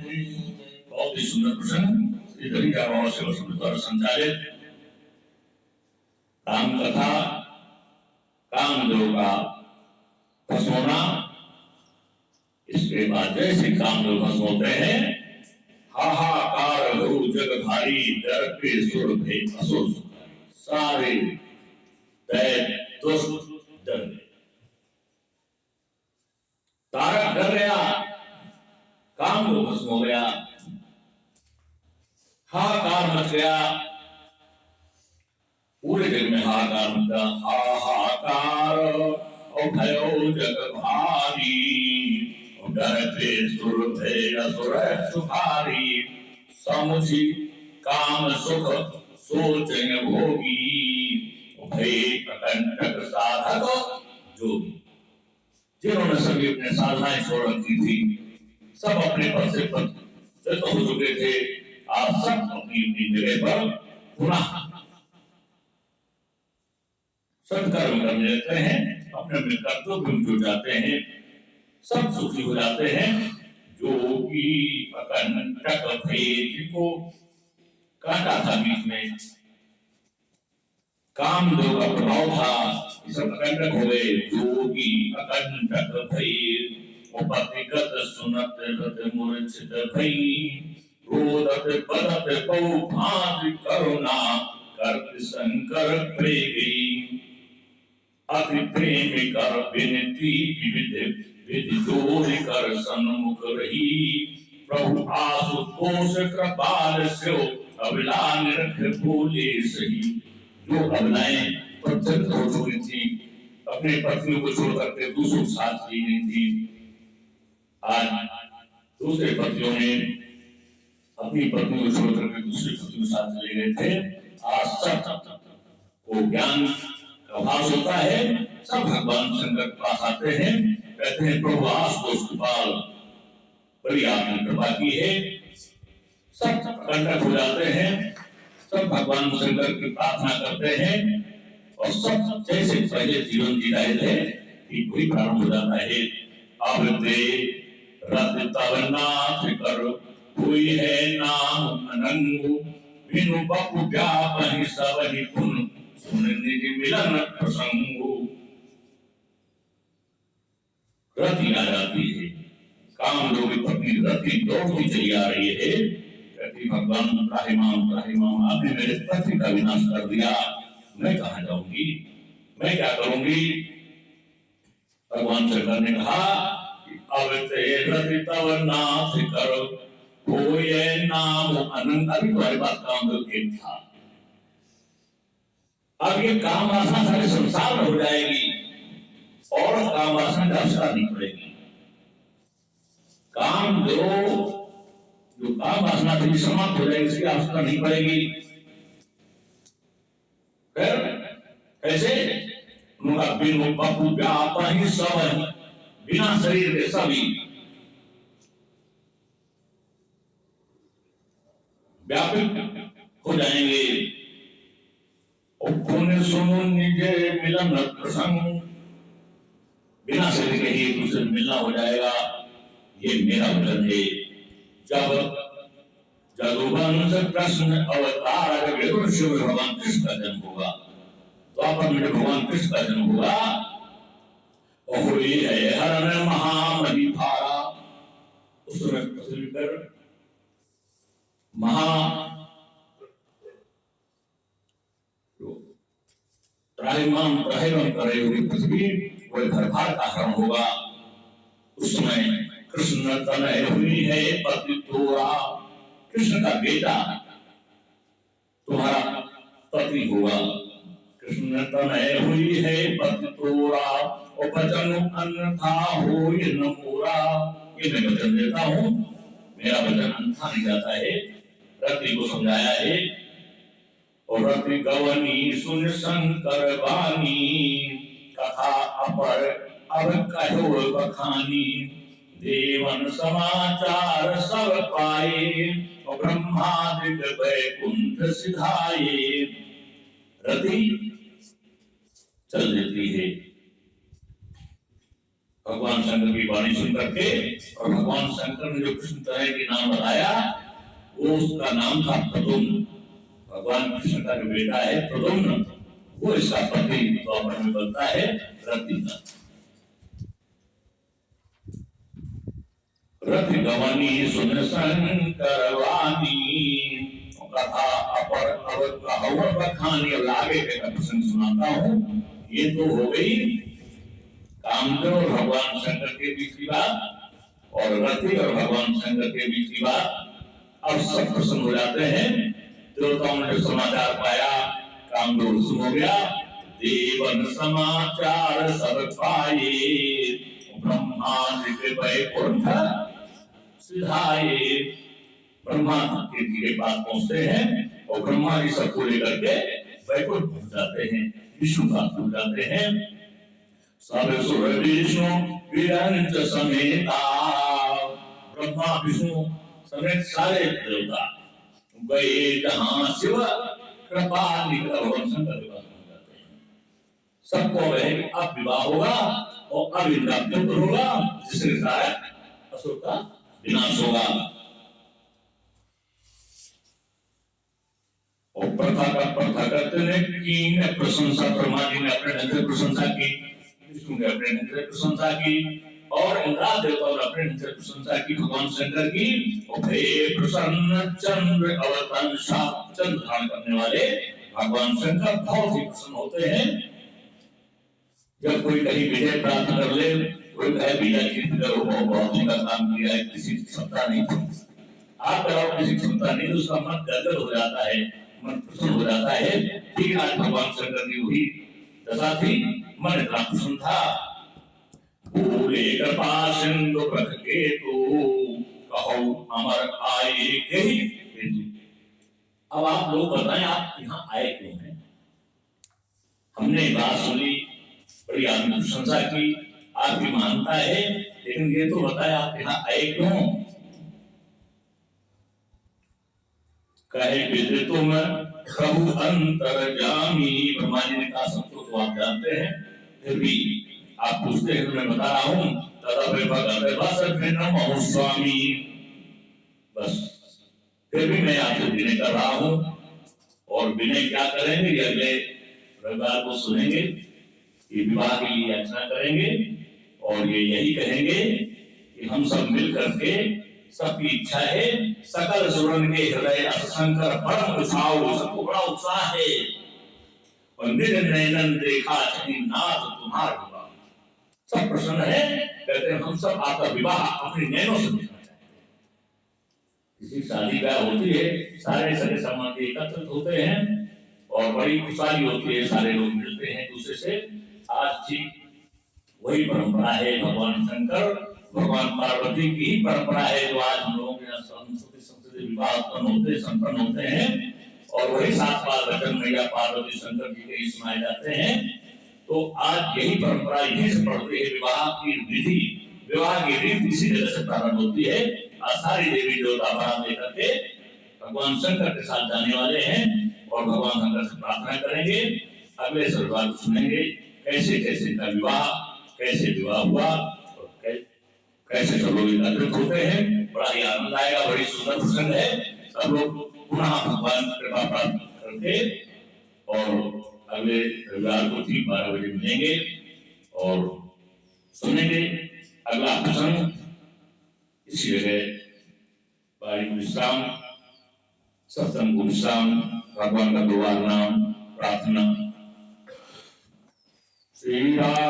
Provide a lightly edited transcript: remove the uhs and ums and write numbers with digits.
बहुत ही सुंदर प्रसंग श्री दरिया बाबा सेवा समिति द्वारा संचालित राम कथा कामदेव का भस्मोना। इसके बाद जैसे कामदेव भस्म होते हैं, हाहाकार हो जग भारी, डर के सुर भे असुर सारे दैत्य दुष्ट डर गए। तारक डर गया, कामदेव भस्म हो गया, हाहाकार मच गया, पूरे जग में हाहाकार मचा। हाहाकार और भयो जग भारी, डरते सुर भय असुर सुखारी, समुझी काम सुख सोचन भोगी, भय प्रकंटक साधक जोगी। जिन्होंने सभी अपने साधनाएं छोड़ रखी थी, सब अपने पद से पदच्युत हो चुके थे, आप सब अपनी अपनी जगह पर पुनः सत्कर्म करने लगते हैं, अपने अपने कर्तव्य में जुट जाते हैं, सब सुखी हो जाते हैं। जोगी प्रकंटक भय, जिनको कांटा था बीच में, कामदेव का प्रभाव था, सब प्रकंटक हो गए। जोगी प्रकंटक भय, उपतिगत सुनत रत मूर्छित भई, रोदत बदत बहु भांति करुणा, करत शंकर प्रे गई। अति प्रेम कर विनती विविध विधि जोर कर सन्मुख रही, प्रभु आशुतोष कृपाल स्यो, अबला निरख बोले सही। जो अबलाएं प्रत्यक्ष हो चुकी थी, अपने पत्नियों को छोड़ करके दूसरों के साथ ली गई थी, आज दूसरे पतियों ने अपनी पत्नी को छोड़ करके दूसरी पत्नी के साथ ले गए थे। आज सब को ज्ञान का भास होता है, सब भगवान शंकर के पास आते हैं, कहते हैं प्रभु आशुतोष कृपाल, बड़ी आपने कृपा की है। सब कंटक हो जाते हैं, सब भगवान शंकर की प्रार्थना करते हैं, और सब जैसे पहले जीवन जी रहे थे ठीक वही प्रारंभ हो जाता है। अब ते रत तव नाथ कर, कोई है नाम अनंगु, बिनु बपु व्यापहि सबहि पुन, सुन निज मिलन प्रसंगु। रति आ जाती है, कामदेव की पत्नी रति दौड़ती चली आ रही है, कहती भगवान त्राहिमाम त्राहिमाम, आपने मेरे पति का विनाश कर दिया, मैं कहां जाऊंगी, मैं क्या करूंगी। भगवान शंकर ने कहा, अब ते रति तव नाथ कर, कोई नाम अनंत। अभी तुम्हारे पास कामदेव एक था, अब ये काम वासना सारे संसार में हो जाएगी और काम वासना की आवश्यकता नहीं पड़ेगी। काम जो काम वासना थी समाप्त हो जाएगी, इसकी आवश्यकता नहीं पड़ेगी। फिर कैसे? उनका बिनु बपु व्यापहि सबहि, बिना शरीर के सभी व्यापक हो जाएंगे। पुण्य सुनो निजे मिलन प्रसंग, बिना शरीर के ही एक दूसरे से मिलना हो जाएगा, ये मेरा वचन है। जब जदुवंश कृष्ण अवतार, विदुषी भगवान कृष्ण का जन्म होगा, तो आप में भगवान कृष्ण का जन्म होगा, और हुई है हरण महामही भारा। उस समय पृथ्वी पर महा त्राहिमाम त्राहिमाम करे हुई पृथ्वी, वह भरभार का हरण होगा। उस समय कृष्ण तनय हुई है पति तोरा, कृष्ण का बेटा तुम्हारा पति होगा। कृष्ण तनय हुई है पति तोरा, और वचन अन्यथा होय न मोरा। ये मैं वचन देता हूँ, मेरा वचन अन्यथा नहीं जाता है। रति को समझाया है, और रति गवनी सुन शंकर वाणी, कथा अपर अब कहो बखानी। देवन समाचार सब पाए, और ब्रह्मादिक वैकुंठ सिधाए। रति चल देती है, भगवान शंकर की वाणी सुन करके, और भगवान शंकर ने जो कृष्ण तरह के नाम बताया वो उसका नाम था प्रद्युम्न। भगवान कृष्ण का जो बेटा है प्रद्युम्न, वो इसका पति द्वापर में बनता है रतिनाथ। रति गवनी सुन शंकर वाणी, कथा अपर अवर कहवर बखानी। अब आगे का प्रसंग सुनाता हूँ। ये तो हो गई कामदेव और भगवान शंकर के बीच की बात, और रति और भगवान शंकर के बीच की बात। अब सब प्रसन्न हो जाते हैं। देवताओं ने समाचार पाया, कामदेव सुन हो गया। देवन समाचार सब पाए, ब्रह्मांड के वैकुंठ सिधाए। ब्रह्मा के पास पहुंचते हैं और ब्रह्मा जी सबको लेकर के वैकुंठ पहुंच जाते हैं, विष्णु पास पहुंच जाते हैं। सब सुर विष्णु विरंच समेता, ब्रह्मा विष्णु समेत सारे देवता गए जहां शिव कृपा निकल भगवान शंकर के पास पहुंच जाते हैं। सबको कहे अब विवाह होगा और अब इनका पुत्र होगा, जिसके कारण असुर का विनाश होगा। और प्रथा करते ने की प्रशंसा, ब्रह्मा जी ने अपने ढंग से प्रशंसा की, विष्णु ने अपने ढंग से प्रशंसा की, और इंद्र देवताओं ने अपने ढंग से प्रशंसा की भगवान शंकर की। और हे प्रसन्न चंद्र अवतरण सात चंद्र धारण करने वाले भगवान शंकर बहुत ही प्रसन्न होते हैं। जब कोई कहीं विजय प्राप्त कर ले, कोई कहे विजय जीत करो, बहुत ही का काम किया है, किसी की क्षमता नहीं थी, आप कराओ किसी क्षमता नहीं, तो उसका मन गदगद हो जाता है, मन प्रसन्न हो जाता है। ठीक आज भगवान शंकर की वही दशा थी, मन इतना प्रसन्न था। बोले कृपा सिंधु प्रख केतु, कहो अमर आए कही हेतु। अब आप लोग बताएं, आप यहाँ आए क्यों हैं? हमने बात सुनी, बड़ी आपने प्रशंसा की, आपकी मानता है, लेकिन ये तो बताए आप यहाँ आए क्यों? कहे विदे तुम प्रभु अंतर्यामी, ब्रह्मा जी ने कहा सबको तो आप जानते हैं, फिर भी आप पूछते हैं तो मैं बता रहा हूँ। तदा स्वामी, बस फिर भी मैं आपसे विनय कर रहा हूँ। और विनय क्या करेंगे, ये अगले रविवार को सुनेंगे। ये विवाह की याचना करेंगे और ये यही कहेंगे कि हम सब मिल करके, सबकी इच्छा है, सकल सुरन के हृदय शंकर परम उत्साह, सबको बड़ा उत्साह है। और निज नयनन देखा छही नाथ तुम्हार विवाह, सब प्रसन्न है, कहते हैं हम सब आपका विवाह अपने नैनों से देखना चाहते हैं। किसी शादी ब्याह होती है, सारे सगे संबंधी एकत्रित होते हैं और बड़ी खुशहाली होती है, सारे लोग मिलते हैं दूसरे से। आज ठीक वही परंपरा है, भगवान शंकर भगवान पार्वती की ही परंपरा है, जो आज हम लोगों के यहाँ संस्कृति विवाह संपन्न होते हैं। और वही 7 बार वचन मैया पार्वती शंकर जी के सुनाए जाते हैं। तो आज यही परंपरा यही से पढ़ते हैं। विवाह की विधि, विवाह की रीति इसी जगह से प्रारंभ होती है। सारी देवी देवता बरात लेकर के भगवान शंकर के साथ जाने वाले हैं और भगवान शंकर से प्रार्थना करेंगे। अगले रविवार सुनेंगे कैसे कैसे का विवाह, कैसे विवाह हुआ और कैसे सब लोग एकत्रित होते हैं। बड़ा ही आनंद आएगा, बड़ी सुंदर प्रसंग है। सब लोग पुनः भगवान कृपा प्राप्त करके और अगले रविवार को ठीक 12 बजे मिलेंगे और सुनेंगे अगला प्रसंग। इसी जगह बारी विश्राम, सत्संग को विश्राम, भगवान का दोबारा नाम प्रार्थना। श्री राम